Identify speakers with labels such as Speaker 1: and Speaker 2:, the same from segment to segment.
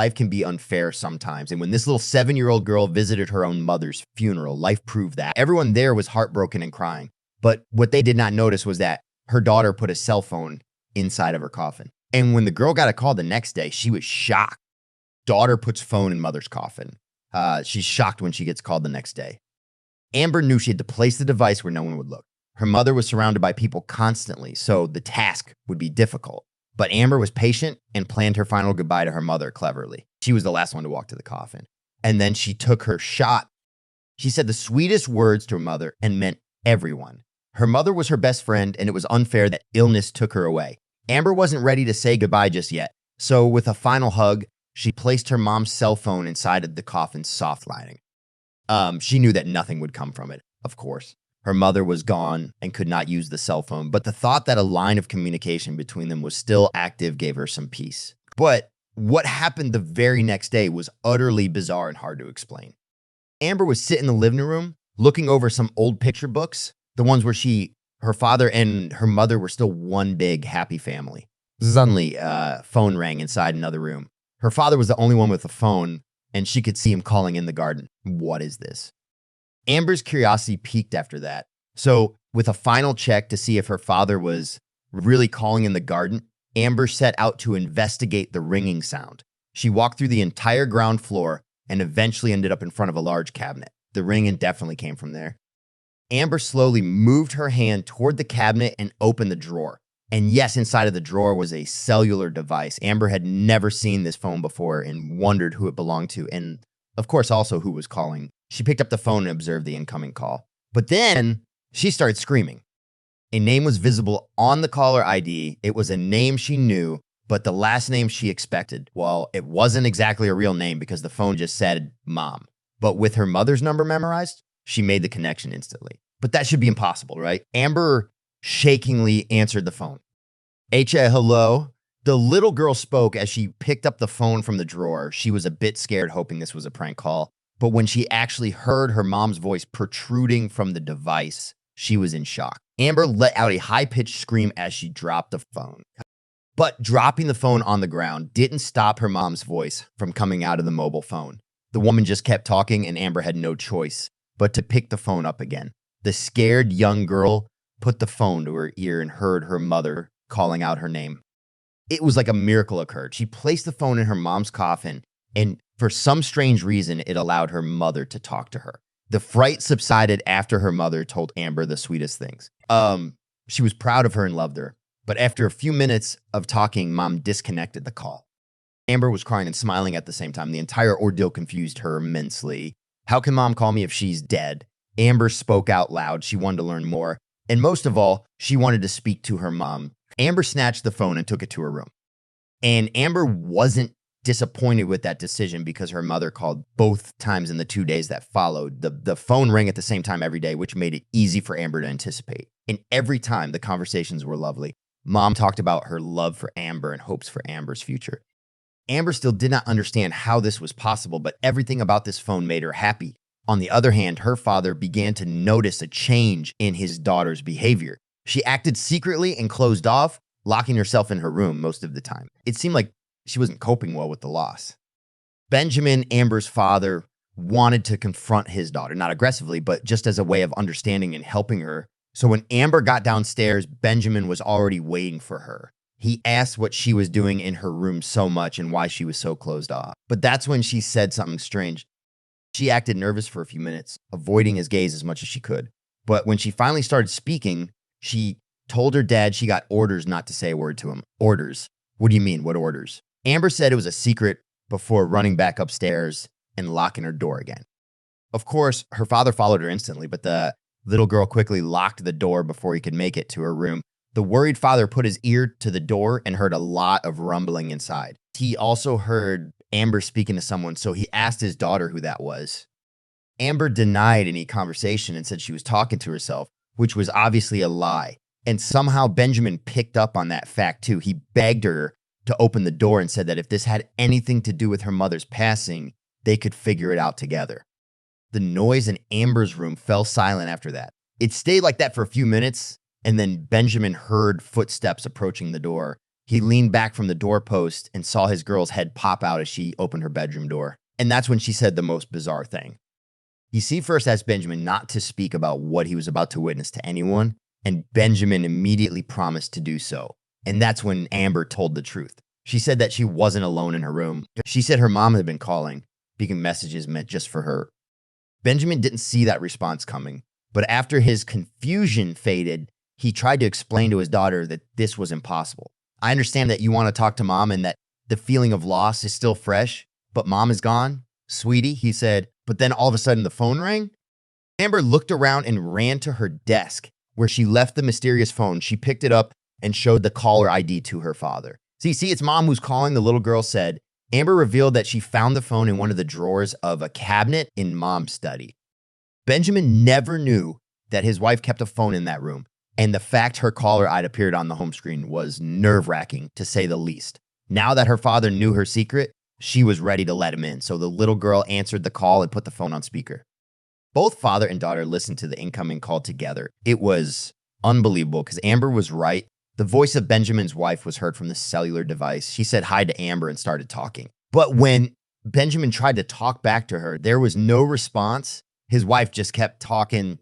Speaker 1: Life can be unfair sometimes. And when this little 7-year-old girl visited her own mother's funeral, life proved that. Everyone there was heartbroken and crying. But what they did not notice was that her daughter put a cell phone inside of her coffin. And when the girl got a call the next day, she was shocked. Daughter puts phone in mother's coffin. She's shocked when she gets called the next day. Amber knew she had to place the device where no one would look. Her mother was surrounded by people constantly, so the task would be difficult. But Amber was patient and planned her final goodbye to her mother cleverly. She was the last one to walk to the coffin. And then she took her shot. She said the sweetest words to her mother and meant everyone. Her mother was her best friend, and it was unfair that illness took her away. Amber wasn't ready to say goodbye just yet. So with a final hug, she placed her mom's cell phone inside of the coffin's soft lining. She knew that nothing would come from it, of course. Her mother was gone and could not use the cell phone, but the thought that a line of communication between them was still active gave her some peace. But what happened the very next day was utterly bizarre and hard to explain. Amber was sitting in the living room looking over some old picture books, the ones where her father and her mother were still one big happy family. Suddenly, phone rang inside another room. Her father was the only one with a phone, and she could see him calling in the garden. What is this? Amber's curiosity peaked after that. So with a final check to see if her father was really calling in the garden, Amber set out to investigate the ringing sound. She walked through the entire ground floor and eventually ended up in front of a large cabinet. The ringing definitely came from there. Amber slowly moved her hand toward the cabinet and opened the drawer. And yes, inside of the drawer was a cellular device. Amber had never seen this phone before and wondered who it belonged to, and of course also who was calling. She picked up the phone and observed the incoming call. But then she started screaming. A name was visible on the caller ID. It was a name she knew, but the last name she expected. Well, it wasn't exactly a real name because the phone just said Mom. But with her mother's number memorized, she made the connection instantly. But that should be impossible, right? Amber shakingly answered the phone. Hello? The little girl spoke as she picked up the phone from the drawer. She was a bit scared, hoping this was a prank call. But when she actually heard her mom's voice protruding from the device, she was in shock. Amber let out a high-pitched scream as she dropped the phone. But dropping the phone on the ground didn't stop her mom's voice from coming out of the mobile phone. The woman just kept talking, and Amber had no choice but to pick the phone up again. The scared young girl put the phone to her ear and heard her mother calling out her name. It was like a miracle occurred. She placed the phone in her mom's coffin, and for some strange reason, it allowed her mother to talk to her. The fright subsided after her mother told Amber the sweetest things. She was proud of her and loved her. But after a few minutes of talking, Mom disconnected the call. Amber was crying and smiling at the same time. The entire ordeal confused her immensely. How can Mom call me if she's dead? Amber spoke out loud. She wanted to learn more. And most of all, she wanted to speak to her mom. Amber snatched the phone and took it to her room. And Amber wasn't disappointed with that decision because her mother called both times in the 2 days that followed. The phone rang at the same time every day, which made it easy for Amber to anticipate. And every time the conversations were lovely. Mom talked about her love for Amber and hopes for Amber's future. Amber still did not understand how this was possible, but everything about this phone made her happy. On the other hand, her father began to notice a change in his daughter's behavior. She acted secretly and closed off, locking herself in her room most of the time. It seemed like she wasn't coping well with the loss. Benjamin, Amber's father, wanted to confront his daughter, not aggressively, but just as a way of understanding and helping her. So when Amber got downstairs, Benjamin was already waiting for her. He asked what she was doing in her room so much and why she was so closed off. But that's when she said something strange. She acted nervous for a few minutes, avoiding his gaze as much as she could. But when she finally started speaking, she told her dad she got orders not to say a word to him. Orders? What do you mean, what orders? Amber said it was a secret before running back upstairs and locking her door again. Of course, her father followed her instantly, but the little girl quickly locked the door before he could make it to her room. The worried father put his ear to the door and heard a lot of rumbling inside. He also heard Amber speaking to someone, so he asked his daughter who that was. Amber denied any conversation and said she was talking to herself, which was obviously a lie. And somehow Benjamin picked up on that fact too. He begged her to open the door and said that if this had anything to do with her mother's passing, they could figure it out together. The noise in Amber's room fell silent after that. It stayed like that for a few minutes, and then Benjamin heard footsteps approaching the door. He leaned back from the doorpost and saw his girl's head pop out as she opened her bedroom door. And that's when she said the most bizarre thing. He first asked Benjamin not to speak about what he was about to witness to anyone, and Benjamin immediately promised to do so. And that's when Amber told the truth. She said that she wasn't alone in her room. She said her mom had been calling, speaking messages meant just for her. Benjamin didn't see that response coming, but after his confusion faded, he tried to explain to his daughter that this was impossible. I understand that you want to talk to mom and that the feeling of loss is still fresh, but mom is gone. Sweetie, he said, but then all of a sudden the phone rang. Amber looked around and ran to her desk where she left the mysterious phone. She picked it up and showed the caller ID to her father. See, it's mom who's calling, the little girl said. Amber revealed that she found the phone in one of the drawers of a cabinet in mom's study. Benjamin never knew that his wife kept a phone in that room, and the fact her caller ID appeared on the home screen was nerve-wracking, to say the least. Now that her father knew her secret, she was ready to let him in, so the little girl answered the call and put the phone on speaker. Both father and daughter listened to the incoming call together. It was unbelievable because Amber was right. The voice of Benjamin's wife was heard from the cellular device. She said hi to Amber and started talking. But when Benjamin tried to talk back to her, there was no response. His wife just kept talking.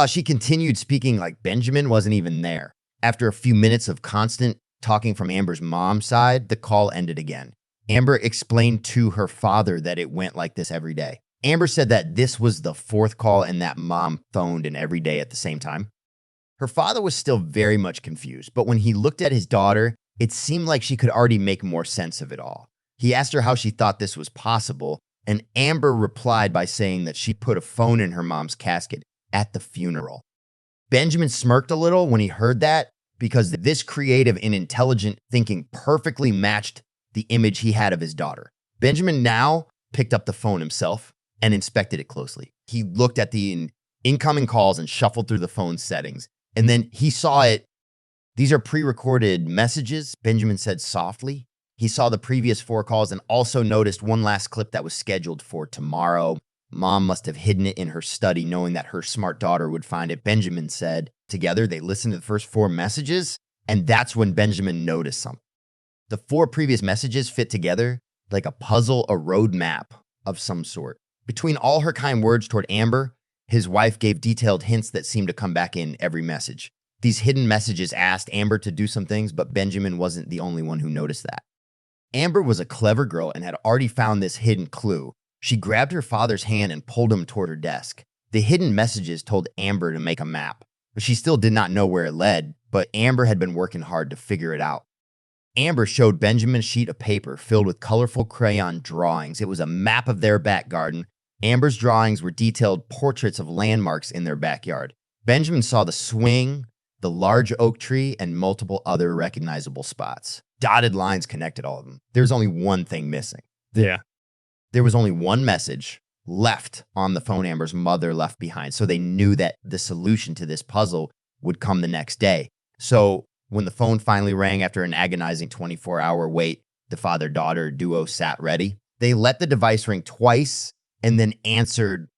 Speaker 1: She continued speaking like Benjamin wasn't even there. After a few minutes of constant talking from Amber's mom's side, the call ended again. Amber explained to her father that it went like this every day. Amber said that this was the fourth call and that mom phoned in every day at the same time. Her father was still very much confused, but when he looked at his daughter, it seemed like she could already make more sense of it all. He asked her how she thought this was possible, and Amber replied by saying that she put a phone in her mom's casket at the funeral. Benjamin smirked a little when he heard that because this creative and intelligent thinking perfectly matched the image he had of his daughter. Benjamin now picked up the phone himself and inspected it closely. He looked at the incoming calls and shuffled through the phone settings. And then he saw it. These are pre-recorded messages, Benjamin said softly. He saw the previous 4 calls and also noticed one last clip that was scheduled for tomorrow. Mom must have hidden it in her study, knowing that her smart daughter would find it, Benjamin said. Together, they listened to the first 4 messages, and that's when Benjamin noticed something. The 4 previous messages fit together like a puzzle, a roadmap of some sort. Between all her kind words toward Amber, his wife gave detailed hints that seemed to come back in every message. These hidden messages asked Amber to do some things, but Benjamin wasn't the only one who noticed that. Amber was a clever girl and had already found this hidden clue. She grabbed her father's hand and pulled him toward her desk. The hidden messages told Amber to make a map, but she still did not know where it led, but Amber had been working hard to figure it out. Amber showed Benjamin a sheet of paper filled with colorful crayon drawings. It was a map of their back garden. Amber's drawings were detailed portraits of landmarks in their backyard. Benjamin saw the swing, the large oak tree, and multiple other recognizable spots. Dotted lines connected all of them. There's only one thing missing.
Speaker 2: Yeah.
Speaker 1: There was only one message left on the phone Amber's mother left behind, so they knew that the solution to this puzzle would come the next day. So when the phone finally rang after an agonizing 24-hour wait, the father-daughter duo sat ready. They let the device ring twice and then answered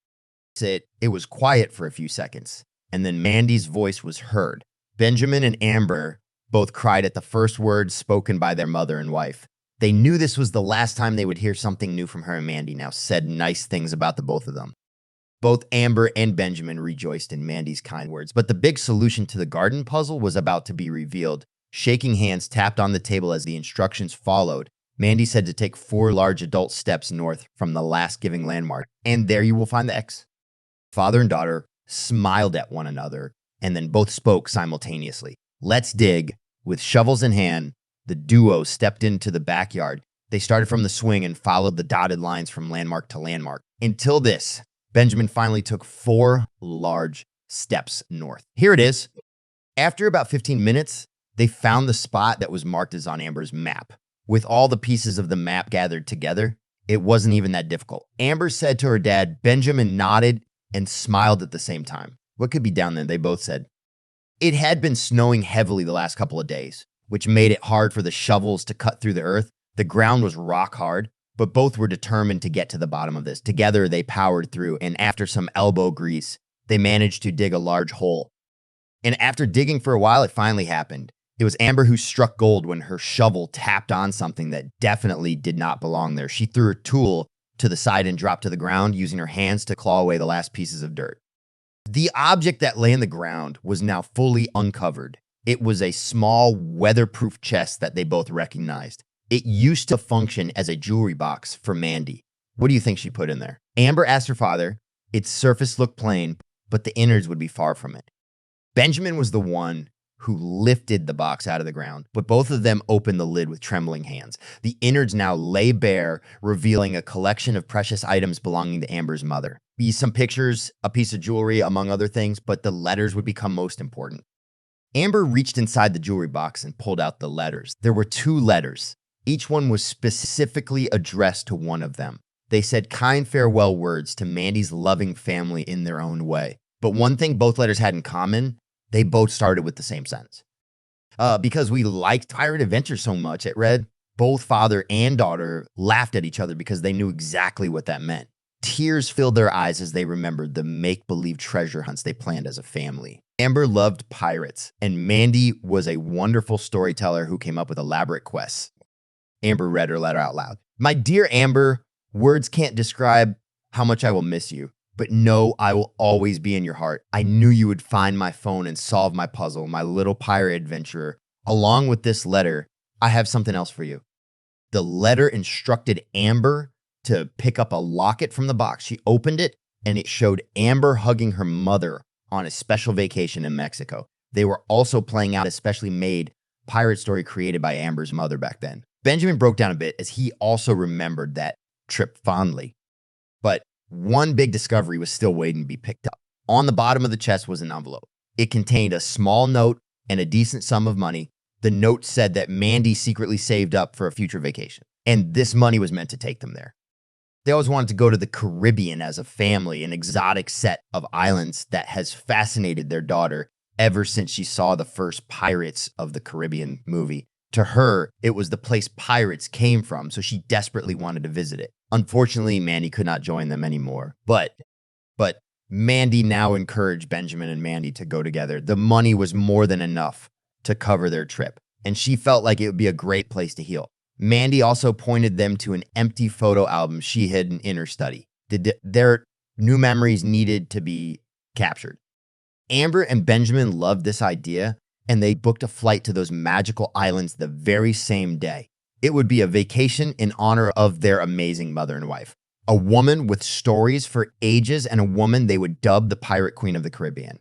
Speaker 1: it. It was quiet for a few seconds, and then Mandy's voice was heard. Benjamin and Amber both cried at the first words spoken by their mother and wife. They knew this was the last time they would hear something new from her, and Mandy now said nice things about the both of them. Both Amber and Benjamin rejoiced in Mandy's kind words, but the big solution to the garden puzzle was about to be revealed. Shaking hands tapped on the table as the instructions followed. Mandy said to take 4 large adult steps north from the last giving landmark, and there you will find the X. Father and daughter smiled at one another, and then both spoke simultaneously. Let's dig. With shovels in hand, the duo stepped into the backyard. They started from the swing and followed the dotted lines from landmark to landmark. Until this, Benjamin finally took 4 large steps north. Here it is. After about 15 minutes, they found the spot that was marked as on Amber's map. With all the pieces of the map gathered together, it wasn't even that difficult. Amber said to her dad, Benjamin nodded and smiled at the same time. What could be down there? They both said. It had been snowing heavily the last couple of days, which made it hard for the shovels to cut through the earth. The ground was rock hard, but both were determined to get to the bottom of this. Together, they powered through, and after some elbow grease, they managed to dig a large hole. And after digging for a while, it finally happened. It was Amber who struck gold when her shovel tapped on something that definitely did not belong there. She threw her tool to the side and dropped to the ground, using her hands to claw away the last pieces of dirt. The object that lay in the ground was now fully uncovered. It was a small, weatherproof chest that they both recognized. It used to function as a jewelry box for Mandy. What do you think she put in there? Amber asked her father. Its surface looked plain, but the innards would be far from it. Benjamin was the one who lifted the box out of the ground, but both of them opened the lid with trembling hands. The innards now lay bare, revealing a collection of precious items belonging to Amber's mother. Some pictures, a piece of jewelry, among other things, but the letters would become most important. Amber reached inside the jewelry box and pulled out the letters. There were 2 letters. Each one was specifically addressed to one of them. They said kind farewell words to Mandy's loving family in their own way. But one thing both letters had in common, they both started with the same sentence. Because we liked pirate adventure so much, it read, both father and daughter laughed at each other because they knew exactly what that meant. Tears filled their eyes as they remembered the make-believe treasure hunts they planned as a family. Amber loved pirates, and Mandy was a wonderful storyteller who came up with elaborate quests. Amber read her letter out loud. My dear Amber, words can't describe how much I will miss you. But know I will always be in your heart. I knew you would find my phone and solve my puzzle, my little pirate adventurer. Along with this letter, I have something else for you. The letter instructed Amber to pick up a locket from the box. She opened it, and it showed Amber hugging her mother on a special vacation in Mexico. They were also playing out a specially made pirate story created by Amber's mother back then. Benjamin broke down a bit as he also remembered that trip fondly. But one big discovery was still waiting to be picked up. On the bottom of the chest was an envelope. It contained a small note and a decent sum of money. The note said that Mandy secretly saved up for a future vacation, and this money was meant to take them there. They always wanted to go to the Caribbean as a family, an exotic set of islands that has fascinated their daughter ever since she saw the first Pirates of the Caribbean movie. To her, it was the place pirates came from, so she desperately wanted to visit it. Unfortunately, Mandy could not join them anymore. But Mandy now encouraged Benjamin and Mandy to go together. The money was more than enough to cover their trip, and she felt like it would be a great place to heal. Mandy also pointed them to an empty photo album she hid in her study. Their new memories needed to be captured. Amber and Benjamin loved this idea, and they booked a flight to those magical islands the very same day. It would be a vacation in honor of their amazing mother and wife. A woman with stories for ages and a woman they would dub the Pirate Queen of the Caribbean.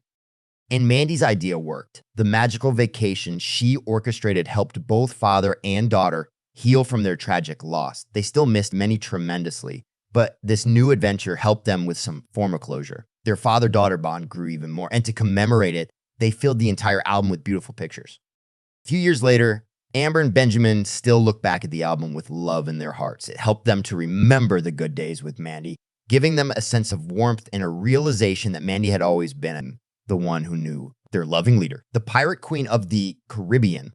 Speaker 1: And Mandy's idea worked. The magical vacation she orchestrated helped both father and daughter heal from their tragic loss. They still missed many tremendously, but this new adventure helped them with some form of closure. Their father-daughter bond grew even more, and to commemorate it, they filled the entire album with beautiful pictures. A few years later, Amber and Benjamin still look back at the album with love in their hearts. It helped them to remember the good days with Mandy, giving them a sense of warmth and a realization that Mandy had always been the one who knew their loving leader. The Pirate Queen of the Caribbean